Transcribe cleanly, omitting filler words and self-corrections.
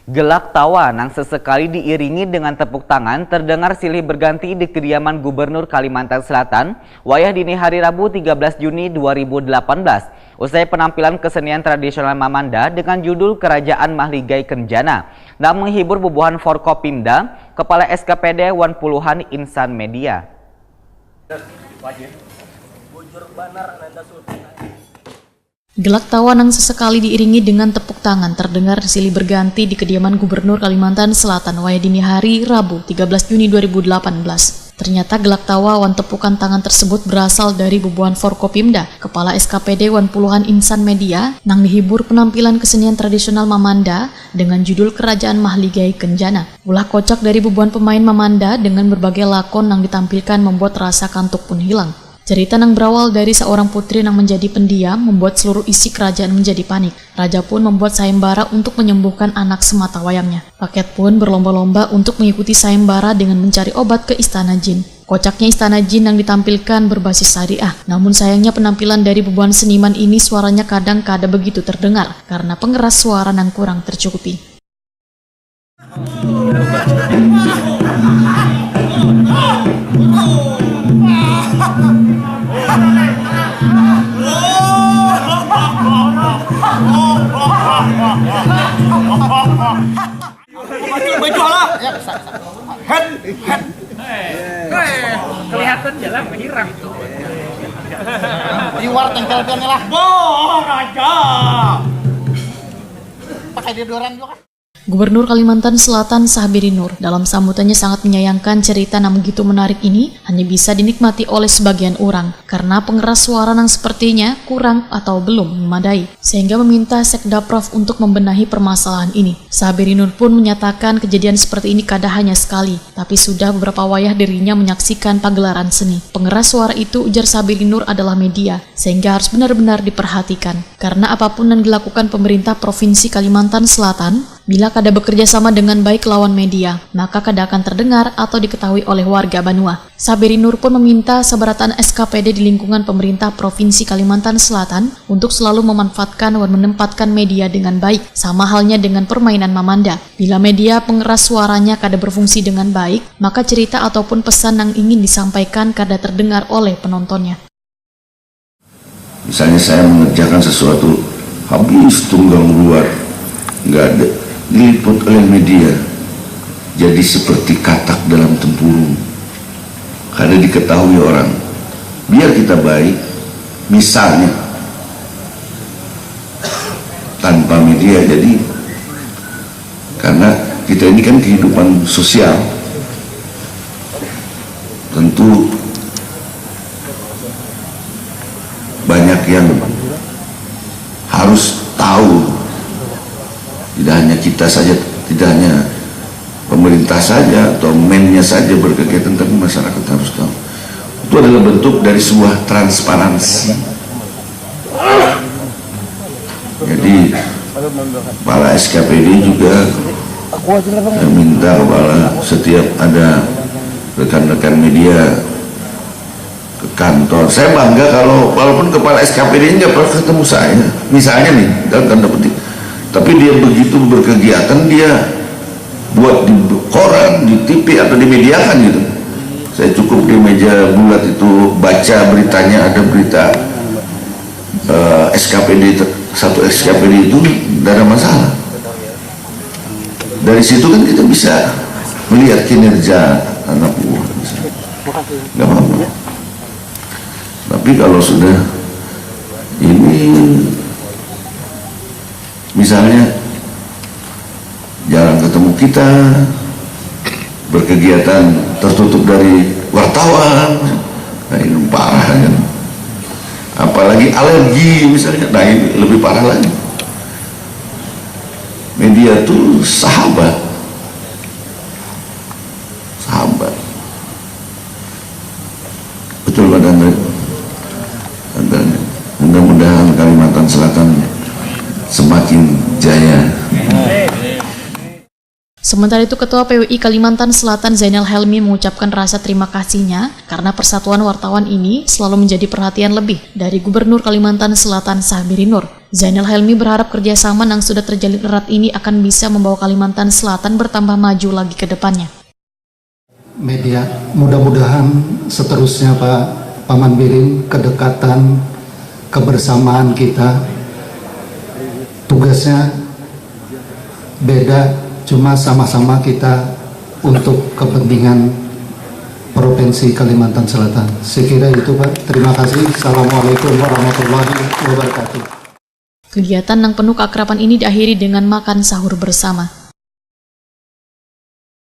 Gelak tawa nang sesekali diiringi dengan tepuk tangan terdengar silih berganti di kediaman Gubernur Kalimantan Selatan, wayah dini hari Rabu 13 Juni 2018. Usai penampilan kesenian tradisional Mamanda dengan judul Kerajaan Mahligai Kenjana, dan menghibur bubuhan Forkopimda, Kepala SKPD Wan Puluhan Insan Media. Gelak tawa nang sesekali diiringi dengan tepuk tangan terdengar silih berganti di kediaman Gubernur Kalimantan Selatan wayah dini hari Rabu 13 Juni 2018. Ternyata gelak tawa wan tepukan tangan tersebut berasal dari bubuhan Forkopimda, Kepala SKPD Wan Puluhan Insan Media, nang dihibur penampilan kesenian tradisional Mamanda dengan judul Kerajaan Mahligai Kenjana. Ulah kocak dari bubuhan pemain Mamanda dengan berbagai lakon yang ditampilkan membuat rasa kantuk pun hilang. Cerita yang berawal dari seorang putri yang menjadi pendiam membuat seluruh isi kerajaan menjadi panik. Raja pun membuat sayembara untuk menyembuhkan anak semata wayangnya. Rakyat pun berlomba-lomba untuk mengikuti sayembara dengan mencari obat ke Istana Jin. Kocaknya Istana Jin yang ditampilkan berbasis syariah. Namun sayangnya penampilan dari bubuhan seniman ini suaranya kadang kada begitu terdengar karena pengeras suara yang kurang tercukupi. Kelihatan jalan menghirang. Liwar tengkel-tengkel lah. Bohong aja. Pakai deodoran juga kan? Gubernur Kalimantan Selatan Sahbiri Nur dalam sambutannya sangat menyayangkan cerita yang begitu menarik ini hanya bisa dinikmati oleh sebagian orang karena pengeras suara yang sepertinya kurang atau belum memadai, sehingga meminta Sekda Prof untuk membenahi permasalahan ini. Sahbiri Nur pun menyatakan kejadian seperti ini kada hanya sekali, tapi sudah beberapa wayah dirinya menyaksikan pagelaran seni. Pengeras suara itu, ujar Sahbiri Nur, adalah media, sehingga harus benar-benar diperhatikan karena apapun yang dilakukan pemerintah Provinsi Kalimantan Selatan, bila kada bekerja sama dengan baik lawan media, maka kada akan terdengar atau diketahui oleh warga Banua. Sahbiri Nur pun meminta sebaratan SKPD di lingkungan pemerintah Provinsi Kalimantan Selatan untuk selalu memanfaatkan dan menempatkan media dengan baik, sama halnya dengan permainan Mamanda. Bila media pengeras suaranya kada berfungsi dengan baik, maka cerita ataupun pesan yang ingin disampaikan kada terdengar oleh penontonnya. Misalnya saya mengerjakan sesuatu, habis tunggang luar, nggak ada, diliput oleh media, jadi seperti katak dalam tempurung, kada diketahui orang. Biar kita baik, misalnya tanpa media, jadi karena kita ini kan kehidupan sosial, tentu banyak yang harus tahu. Tidak hanya kita saja, tidak hanya pemerintah saja atau mennya saja berkegiatan, tapi masyarakat harus tahu. Itu adalah bentuk dari sebuah transparansi. Jadi para SKPD juga minta kepada setiap ada rekan-rekan media ke kantor. Saya bangga kalau walaupun kepala SKPD nggak pernah ketemu saya, misalnya nih dalam tanda petik, tapi dia begitu berkegiatan, dia buat di koran, di TV atau di media kan gitu. Saya cukup di meja bulat itu baca beritanya, ada berita SKPD, satu SKPD itu tidak ada masalah. Dari situ kan kita bisa melihat kinerja anak buah, nggak apa-apa. Tapi kalau sudah ini misalnya jarang ketemu kita, berkegiatan tertutup dari wartawan, nah ini parah kan. Apalagi alergi misalnya, nah ini lebih parah lagi. Media tuh sahabat, betul kan Anda? Mudah-mudahan Kalimantan Selatan semakin jaya. Sementara itu, Ketua PWI Kalimantan Selatan Zainal Helmi mengucapkan rasa terima kasihnya karena persatuan wartawan ini selalu menjadi perhatian lebih dari Gubernur Kalimantan Selatan Syahbiri Nur. Zainal Helmi berharap kerjasama yang sudah terjalin erat ini akan bisa membawa Kalimantan Selatan bertambah maju lagi ke depannya. Media, mudah-mudahan seterusnya Pak Paman Birin, kedekatan, kebersamaan kita, tugasnya beda, cuma sama-sama kita untuk kepentingan Provinsi Kalimantan Selatan. Sekira itu Pak, terima kasih. Assalamualaikum warahmatullahi wabarakatuh. Kegiatan yang penuh keakraban ini diakhiri dengan makan sahur bersama.